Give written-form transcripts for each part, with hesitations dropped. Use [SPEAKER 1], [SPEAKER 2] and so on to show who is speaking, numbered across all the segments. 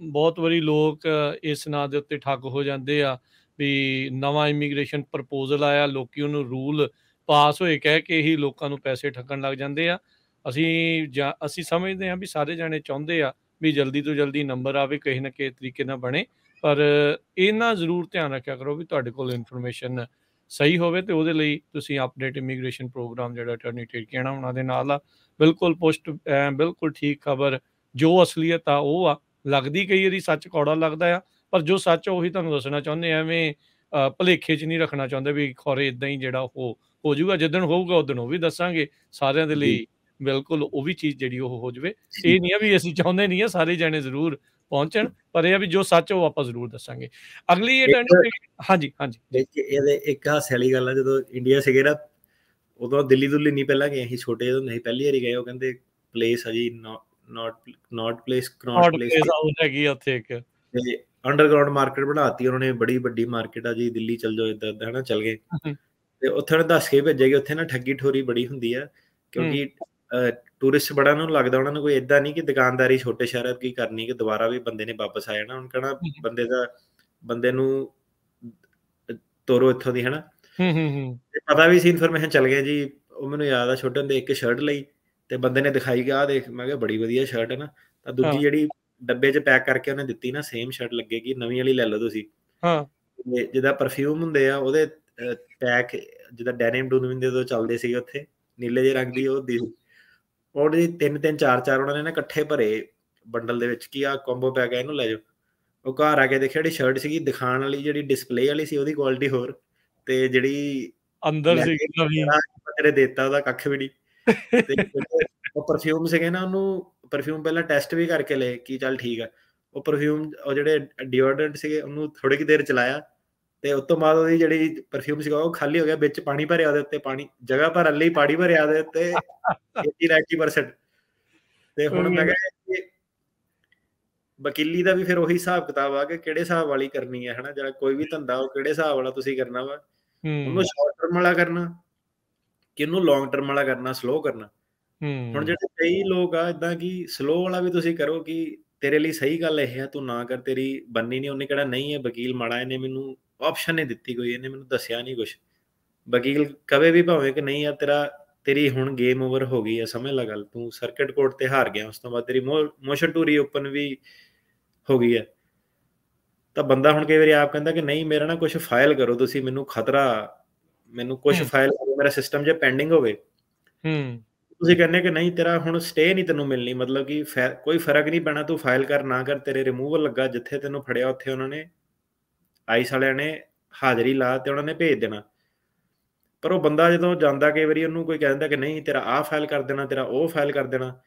[SPEAKER 1] ਬਹੁਤ ਵਾਰੀ ਲੋਕ ਇਸ ਨਾਂ ਦੇ ਉੱਤੇ ਠੱਗ ਹੋ ਜਾਂਦੇ ਆ ਵੀ ਨਵਾਂ ਇਮੀਗ੍ਰੇਸ਼ਨ ਪ੍ਰਪੋਜ਼ਲ ਆਇਆ, ਲੋਕੀ ਉਹਨੂੰ ਰੂਲ ਪਾਸ ਹੋਏ ਕਹਿ ਕੇ ਹੀ ਲੋਕਾਂ ਨੂੰ ਪੈਸੇ ਠੱਗਣ ਲੱਗ ਜਾਂਦੇ ਆ। ਅਸੀਂ ਸਮਝਦੇ ਹਾਂ ਵੀ ਸਾਰੇ ਜਾਣੇ ਚਾਹੁੰਦੇ ਆ ਵੀ ਜਲਦੀ ਤੋਂ ਜਲਦੀ ਨੰਬਰ ਆਵੇ, ਕਿਸੇ ਨਾ ਕਿਸੇ ਤਰੀਕੇ ਨਾਲ ਬਣੇ, ਪਰ ਇਹਨਾਂ ਜ਼ਰੂਰ ਧਿਆਨ ਰੱਖਿਆ ਕਰੋ ਵੀ ਤੁਹਾਡੇ ਕੋਲ ਇਨਫੋਰਮੇਸ਼ਨ ਸਹੀ ਹੋਵੇ, ਤੇ ਉਹਦੇ ਲਈ ਤੁਸੀਂ ਅਪਡੇਟ ਇਮੀਗ੍ਰੇਸ਼ਨ ਪ੍ਰੋਗਰਾਮ ਜਿਹੜਾ ਅਟਾਰਨੀ ਟਿਰਕੀਆਣਾ ਉਹਨਾਂ ਦੇ ਨਾਲ ਆ, ਬਿਲਕੁਲ ਬਿਲਕੁਲ ਠੀਕ ਖਬਰ, ਜੋ ਅਸਲੀਅਤ ਆ ਉਹ ਆ। ਲੱਗਦੀ ਕਈ ਵਾਰੀ ਸੱਚ ਕੌੜਾ ਲੱਗਦਾ ਆ, ਪਰ ਜੋ ਸੱਚ ਉਹੀ ਤੁਹਾਨੂੰ ਦੱਸਣਾ ਚਾਹੁੰਦੇ ਆ। ਐਵੇਂ ਭੁਲੇਖੇ 'ਚ ਨਹੀਂ ਰੱਖਣਾ ਚਾਹੁੰਦੇ ਵੀ ਖੌਰੇ ਇੱਦਾਂ ਹੀ ਜਿਹੜਾ ਉਹ ਹੋ ਜਾਊਗਾ। ਜਿੱਦਣ ਹੋਊਗਾ ਉਦਣ ਉਹ ਵੀ ਦੱਸਾਂਗੇ ਸਾਰਿਆਂ ਦੇ
[SPEAKER 2] ਜੀ
[SPEAKER 1] ਲਈ, ਬਿਲਕੁਲ ਉਹ ਵੀ ਚੀਜ਼ ਜਿਹੜੀ ਉਹ ਹੋ ਜਾਵੇ। ਇਹ ਨਹੀਂ ਆ ਵੀ ਅਸੀਂ ਚਾਹੁੰਦੇ ਨਹੀਂ ਆ ਸਾਰੇ ਜਾਣੇ ਜ਼ਰੂਰ ਪਹੁੰਚਣ, ਪਰ ਇਹ ਆ ਵੀ ਜੋ ਸੱਚ ਉਹ ਆਪਾਂ ਜ਼ਰੂਰ ਦੱਸਾਂਗੇ। ਅਗਲੀ ਹਾਂਜੀ ਹਾਂਜੀ ਜੀ।
[SPEAKER 2] ਇਹਦੇ ਇੱਕ ਹਾਸੇ ਵਾਲੀ ਗੱਲ ਆ, ਜਦੋਂ ਇੰਡੀਆ ਸੀਗੇ ਨਾ ਉਦੋਂ ਦਿੱਲੀ ਦੁੱਲੀ ਨਹੀਂ ਪਹਿਲਾਂ ਗਏ ਅਸੀਂ, ਛੋਟੇ ਜਦੋਂ ਨਹੀਂ ਪਹਿਲੀ ਵਾਰੀ ਗਏ, ਉਹ ਕਹਿੰਦੇ ਪਲੇਸ ਆ ਜੀ ਨੋਟ ਪਲੇਸ
[SPEAKER 1] ਹੈਗੀ ਆ ਉੱਥੇ ਇੱਕ
[SPEAKER 2] ਤੇ ਅੰਡਰਗਰਾਉਂਡ ਮਾਰਕੀਟ ਬਣਾਤੀ ਉਹਨਾਂ ਨੇ, ਬੜੀ ਵੱਡੀ ਮਾਰਕੀਟ ਆ ਜੀ, ਦਿੱਲੀ ਚਲ ਜਾਓ ਇੱਦਾਂ ਇੱਦਾਂ, ਹਨਾ ਚੱਲ ਗਏ। ਤੇ ਉੱਥੇ ਉਹਨੇ ਦੱਸ ਕੇ ਭੇਜਿਆ ਕਿ ਉੱਥੇ ਨਾ ਠੱਗੀ ਠੋਰੀ ਬੜੀ ਹੁੰਦੀ ਆ, ਕਿਉਂਕਿ ਟੂਰਿਸਟ ਬੜਾ ਨੂੰ ਲੱਗਦਾ, ਉਹਨਾਂ ਨੂੰ ਕੋਈ ਏਦਾਂ ਨਹੀਂ ਕਿ ਦੁਕਾਨਦਾਰੀ ਛੋਟੇ ਸ਼ਹਿਰਾਂ ਕੀ ਕਰਨੀ ਕਿ ਦੁਬਾਰਾ ਵੀ ਬੰਦੇ ਨੇ ਵਾਪਸ ਆ ਜਾਣਾ। ਹੁਣ ਕਹਿਣਾ ਬੰਦੇ ਨੂੰ ਤੋਰੋ ਇੱਥੋਂ ਦੀ, ਹਨਾ। ਪਤਾ ਵੀ ਸੀ, ਇਨਫੋਰਮੇਸ਼ਨ ਚੱਲ ਗਿਆ ਜੀ। ਉਹ ਮੈਨੂੰ ਯਾਦ ਆ ਛੋਟੇ ਹੁੰਦੇ ਇੱਕ ਸ਼ਰਟ ਲਈ ਤੇ ਬੰਦੇ ਨੇ ਦਿਖਾਈ ਗਿਆ, ਦੇਖ, ਮੈਂ ਕਿਹਾ ਬੜੀ ਵਧੀਆ ਸ਼ਰਟ ਹੈ ਨਾ। ਤਾਂ ਦੂਜੀ ਜਿਹੜੀ ਡੱਬੇ 'ਚ ਪੈਕ ਕਰਕੇ ਉਹਨੇ ਦਿੱਤੀ ਨਾ, ਸੇਮ ਸ਼ਰਟ ਲੱਗੇਗੀ, ਨਵੀਂ ਵਾਲੀ ਲੈ ਲਓ ਤੁਸੀਂ। ਜਿੱਦਾਂ ਪਰਫਿਊਮ ਹੁੰਦੇ ਆ ਉਹਦੇ ਪੈਕ, ਜਿੱਦਾਂ ਡੈਨਿਮ ਡੂਨਿਮ ਦੇ ਉਦੋਂ ਚੱਲਦੇ ਸੀਗੇ ਉੱਥੇ, ਨੀਲੇ ਜਿਹੇ ਰੰਗ ਦੀ ਉਹਦੇ 3-3 4-4 ਉਹਨਾਂ ਨੇ ਨਾ ਇਕੱਠੇ ਭਰੇ ਬੰਡਲ ਦੇ ਵਿੱਚ ਕਿ ਆਹ ਕੰਬੋ ਪੈਕ ਹੈ, ਇਹਨੂੰ ਲੈ ਜਾਓ। ਉਹ ਘਰ ਆ ਕੇ ਦੇਖਿਆ ਜਿਹੜੀ ਸ਼ਰਟ ਸੀਗੀ ਦਿਖਾਉਣ ਵਾਲੀ, ਜਿਹੜੀ ਡਿਸਪਲੇ ਵਾਲੀ ਸੀ, ਉਹਦੀ ਕੁਆਲਿਟੀ ਹੋਰ, ਤੇ ਜਿਹੜੀ
[SPEAKER 1] ਅੰਦਰ ਸੀ
[SPEAKER 2] ਤੇਰੇ ਦੇਤਾ ਉਹਦਾ ਕੱਖ ਵੀ ਨਹੀਂ। ਤੇ ਉਹ ਪਰਫਿਊਮ ਸੀਗੇ ਨਾ, ਉਹਨੂੰ ਪਰਫਿਊਮ ਪਹਿਲਾਂ ਟੈਸਟ ਵੀ ਕਰਕੇ ਲਏ ਕਿ ਚੱਲ ਠੀਕ ਆ। ਉਹ ਪਰਫਿਊਮ, ਉਹ ਜਿਹੜੇ ਡਿਓਡਰੈਂਟ ਸੀਗੇ, ਉਹਨੂੰ ਥੋੜੀ ਕੁ ਦੇਰ ਚਲਾਇਆ ਤੇ ਉਸ ਤੋਂ ਬਾਅਦ ਉਹਦੀ ਜਿਹੜੀ ਪਰਫਿਊਮ ਸੀਗਾ ਉਹ ਖਾਲੀ ਹੋ ਗਿਆ, ਵਿੱਚ ਪਾਣੀ ਭਰਿਆ ਉਹਦੇ ਉੱਤੇ, ਪਾਣੀ ਜਗ੍ਹਾ ਭਰਨ ਲਈ ਪਾਣੀ ਭਰਿਆ ਉਹਦੇ ਉੱਤੇ 80-90%। ਤੇ ਹੁਣ ਮੈਂ ਕਿਹਾ ਵਕੀਲੀ ਦਾ ਵੀ ਫਿਰ ਉਹੀ ਹਿਸਾਬ ਕਿਤਾਬ ਆ ਕਿ ਕਿਹੜੇ ਹਿਸਾਬ ਵਾਲੀ ਕਰਨੀ ਹੈ, ਹਨਾ। ਜਿਹੜਾ ਕੋਈ ਵੀ ਧੰਦਾ ਉਹ ਕਿਹੜੇ ਹਿਸਾਬ ਵਾਲਾ ਤੁਸੀਂ ਕਰਨਾ ਵਾ, ਉਹਨੂੰ ਸ਼ਾਰਟ ਟਰਮ ਵਾਲਾ ਕਰਨਾ ਕਿ ਉਹਨੂੰ ਲੌਂਗ ਟਰਮ ਵਾਲਾ ਕਰਨਾ, ਸਲੋ ਕਰਨਾ। ਹੁਣ ਜਿਹੜੇ ਕਈ ਲੋਕ ਆ ਏਦਾਂ ਕਿ ਸਲੋ ਵਾਲਾ ਵੀ ਤੁਸੀਂ ਕਰੋ ਕਿ ਤੇਰੇ ਲਈ ਸਹੀ ਗੱਲ ਇਹ ਆ, ਤੂੰ ਨਾ ਕਰ, ਤੇਰੀ ਬੰਨੀ ਨਹੀਂ। ਉਹਨੇ ਕਿਹੜਾ ਨਹੀਂ ਹੈ ਵਕੀਲ ਮਾੜਾ, ਇਹਨੇ ਮੈਨੂੰ ਆਪਸ਼ਨ ਨਹੀਂ ਦਿੱਤੀ ਕੋਈ, ਇਹਨੇ ਮੈਨੂੰ ਦੱਸਿਆ ਨਹੀਂ ਕੁਛ। ਵਕੀਲ ਕਵੇ ਵੀ ਭਾਵੇਂ ਕਿ ਨਹੀਂ ਯਾਰ ਤੇਰੀ ਹੁਣ ਗੇਮ ਓਵਰ ਹੋ ਗਈ ਹੈ, ਸਮਝ ਲਾ ਗੱਲ, ਤੂੰ ਸਰਕਿਟ ਕੋਰਟ ਤੇ ਹਾਰ ਗਿਆ, ਉਸ ਤੋਂ ਬਾਅਦ ਤੇਰੀ ਮੋਸ਼ਨ ਟੂ ਰੀਓਪਨ ਵੀ ਹੋ ਗਈ ਹੈ। ਤਾਂ ਬੰਦਾ ਹੁਣ ਕਈ ਵਾਰੀ ਆਪ ਕਹਿੰਦਾ ਕਿ ਨਹੀਂ, ਮੇਰਾ ਨਾ ਕੁਛ ਫਾਈਲ ਕਰੋ ਤੁਸੀਂ, ਮੈਨੂੰ ਖਤਰਾ, ਮੈਨੂੰ ਕੁਛ ਫਾਈਲ ਕਰੋ, ਮੇਰਾ ਸਿਸਟਮ ਜੇ ਪੈਂਡਿੰਗ ਹੋਵੇ। ਤੁਸੀਂ ਕਹਿੰਦੇ ਕਿ ਨਹੀਂ, ਤੇਰਾ ਹੁਣ ਸਟੇ ਨਹੀਂ ਤੈਨੂੰ ਮਿਲਣੀ, ਮਤਲਬ ਕਿ ਕੋਈ ਫਰਕ ਨਹੀਂ ਪੈਣਾ, ਤੂੰ ਫਾਈਲ ਕਰ ਨਾ ਕਰ, ਤੇਰੇ ਰਿਮੂਵਲ ਲੱਗਾ, ਜਿੱਥੇ ਤੈਨੂੰ ਫੜਿਆ ਉੱਥੇ ਉਹਨਾਂ ਨੇ ਆਈਸ ਵਾਲਿਆਂ ਨੇ ਹਾਜ਼ਰੀ ਲਾ ਤੇ ਉਹਨਾਂ ਨੇ ਭੇਜ ਦੇਣਾ। ਪਰ ਉਹ ਬੰਦਾ ਜਦੋਂ ਜਾਂਦਾ, ਕਈ ਵਾਰੀ ਉਹਨੂੰ ਕੋਈ ਕਹਿੰਦਾ ਕਿ ਨਹੀਂ ਤੇਰਾ ਆਹ ਫਾਈਲ ਕਰ ਦੇਣਾ, ਤੇਰਾ ਉਹ ਫਾਈਲ ਕਰ ਦੇਣਾ,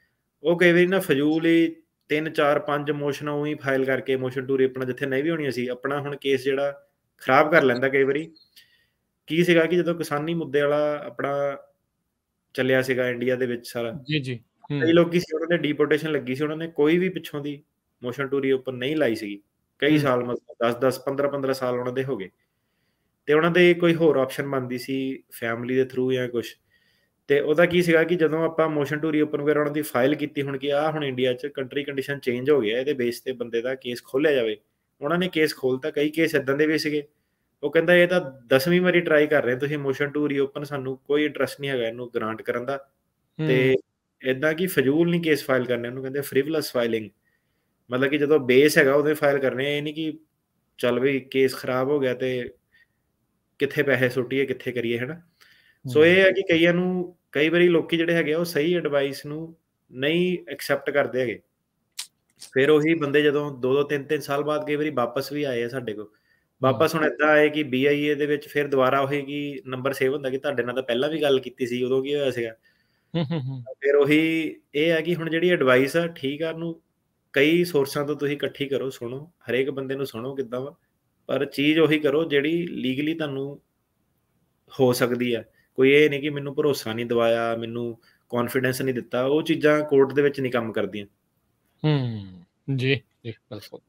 [SPEAKER 2] ਉਹ ਕਈ ਵਾਰੀ ਨਾ ਫਜ਼ੂਲ ਹੀ 3-4-5 ਮੋਸ਼ਨਾਂ ਉਹੀ ਫਾਈਲ ਕਰਕੇ, ਮੋਸ਼ਨ ਟੂ ਰੀਓਪਨ ਜਿੱਥੇ ਨਹੀਂ ਵੀ ਹੋਣੀ ਸੀ, ਆਪਣਾ ਹੁਣ ਕੇਸ ਜਿਹੜਾ ਖਰਾਬ ਕਰ ਲੈਂਦਾ। ਕਈ ਵਾਰੀ ਕੀ ਸੀਗਾ ਕਿ ਜਦੋਂ ਕਿਸਾਨੀ ਮੁੱਦੇ ਵਾਲਾ ਆਪਣਾ ਚੱਲਿਆ ਸੀਗਾ ਇੰਡੀਆ ਦੇ ਵਿੱਚ ਸਾਰਾ, ਕਈ ਲੋਕੀ ਸੀ ਉਹਨਾਂ ਨੇ ਡੀਪੋਰਟੇਸ਼ਨ ਲੱਗੀ ਸੀ, ਉਹਨਾਂ ਨੇ ਕੋਈ ਵੀ ਪਿੱਛੋਂ ਦੀ ਮੋਸ਼ਨ ਟੂ ਰੀਓਪਨ ਨਹੀਂ ਲਾਈ ਸੀਗੀ, ਕਈ ਸਾਲ, ਮਤਲਬ 10-10 15-15 ਸਾਲ ਉਹਨਾਂ ਦੇ ਹੋ ਗਏ। ਤੇ ਉਹਨਾਂ ਦੇ ਕੋਈ ਹੋਰ ਆਪਸ਼ਨ ਬਣਦੀ ਸੀ ਫੈਮਿਲੀ ਦੇ ਥਰੂ ਜਾਂ ਕੁਛ। ਤੇ ਉਹਦਾ ਕੀ ਸੀਗਾ ਕਿ ਜਦੋਂ ਆਪਾਂ ਮੋਸ਼ਨ ਟੂ ਰੀਓਪਨ ਵਗੈਰਾ ਉਹਨਾਂ ਦੀ ਫਾਈਲ ਕੀਤੀ, ਹੁਣ ਕਿ ਆਹ ਹੁਣ ਇੰਡੀਆ 'ਚ ਕੰਟਰੀ ਕੰਡੀਸ਼ਨ ਚੇਂਜ ਹੋ ਗਿਆ, ਇਹਦੇ ਬੇਸ ਤੇ ਬੰਦੇ ਦਾ ਕੇਸ ਖੋਲ੍ਹਿਆ ਜਾਵੇ। ਉਹਨਾਂ ਨੇ ਕੇਸ ਖੋਲ੍ਹਤਾ। ਕਈ ਕੇਸ ਇੱਦਾਂ ਦੇ ਵੀ ਸੀਗੇ, ਉਹ ਕਹਿੰਦਾ ਇਹ ਤਾਂ 10ਵੀਂ ਵਾਰੀ ਟਰਾਈ ਕਰ ਰਹੇ ਤੁਸੀਂ ਮੋਸ਼ਨ ਟੂ ਰੀਓਪਨ, ਸਾਨੂੰ ਕੋਈ ਇੰਟਰਸਟ ਨਹੀਂ ਹੈਗਾ ਇਹਨੂੰ ਗ੍ਰਾਂਟ ਕਰਨ ਦਾ। ਤੇ ਇੱਦਾਂ ਕਿ ਫਜ਼ੂਲ ਨਹੀਂ ਕੇਸ ਫਾਈਲ ਕਰਨੇ, ਉਹਨੂੰ ਕਹਿੰਦੇ ਫ੍ਰਿਵਲਸ ਫਾਈਲਿੰਗ, ਮਤਲਬ ਕਿ ਜਦੋਂ ਬੇਸ ਹੈਗਾ ਉਦੋਂ ਫਾਈਲ ਕਰਨੇ। ਇਹ ਨਹੀਂ ਕਿ ਚੱਲ ਵੀ ਕੇਸ ਖਰਾਬ ਹੋ ਗਿਆ ਤੇ ਕਿੱਥੇ ਪੈਸੇ ਸੁੱਟੀਏ, ਕਿੱਥੇ ਕਰੀਏ, ਹਨਾ। ਸੋ ਇਹ ਹੈ ਕਿ ਕਈਆਂ ਨੂੰ, ਕਈ ਵਾਰੀ ਲੋਕੀ ਜਿਹੜੇ ਹੈਗੇ ਉਹ ਸਹੀ ਐਡਵਾਈਸ ਨੂੰ ਨਹੀਂ ਐਕਸੈਪਟ ਕਰਦੇ ਹੈਗੇ। ਫਿਰ ਉਹੀ ਬੰਦੇ ਜਦੋਂ 2-2 3-3 ਸਾਲ ਬਾਅਦ ਕਈ ਵਾਰੀ ਵਾਪਸ ਵੀ ਆਏ ਆ ਸਾਡੇ ਕੋਲ, ਵਾਪਸ ਹੁਣ ਏਦਾਂ ਆਏ ਕਿ BIA ਦੇ ਵਿੱਚ ਫਿਰ ਦੁਬਾਰਾ ਉਹੀ ਕਿ ਨੰਬਰ ਸੇਵ ਹੁੰਦਾ ਕਿ ਤੁਹਾਡੇ ਨਾਲ ਤਾਂ ਪਹਿਲਾਂ ਵੀ ਗੱਲ ਕੀਤੀ ਸੀ, ਉਦੋਂ ਕੀ ਹੋਇਆ ਸੀਗਾ। ਫਿਰ ਉਹੀ ਇਹ ਹੈ ਕਿ ਹੁਣ ਜਿਹੜੀ ਐਡਵਾਈਸ ਆ, ਠੀਕ ਆ, ਉਹਨੂੰ ਕਈ ਸੋਰਸਾਂ ਤੋਂ ਤੁਸੀਂ ਇਕੱਠੀ ਕਰੋ, ਸੁਣੋ, ਹਰੇਕ ਬੰਦੇ ਨੂੰ ਸੁਣੋ ਕਿੱਦਾਂ ਵਾ, ਪਰ ਚੀਜ਼ ਉਹੀ ਕਰੋ ਜਿਹੜੀ ਲੀਗਲੀ ਤੁਹਾਨੂੰ ਹੋ ਸਕਦੀ ਆ। ਕੋਈ ਇਹ ਨਹੀਂ ਕਿ ਮੈਨੂੰ ਭਰੋਸਾ ਨਹੀਂ ਦਵਾਇਆ, ਮੈਨੂੰ ਕੌਨਫੀਡੈਂਸ ਨਹੀਂ ਦਿੱਤਾ, ਉਹ ਚੀਜ਼ਾਂ ਕੋਰਟ ਦੇ ਵਿੱਚ ਨਹੀਂ ਕੰਮ ਕਰਦੀਆਂ।
[SPEAKER 1] ਜੀ, ਬਿਲਕੁਲ।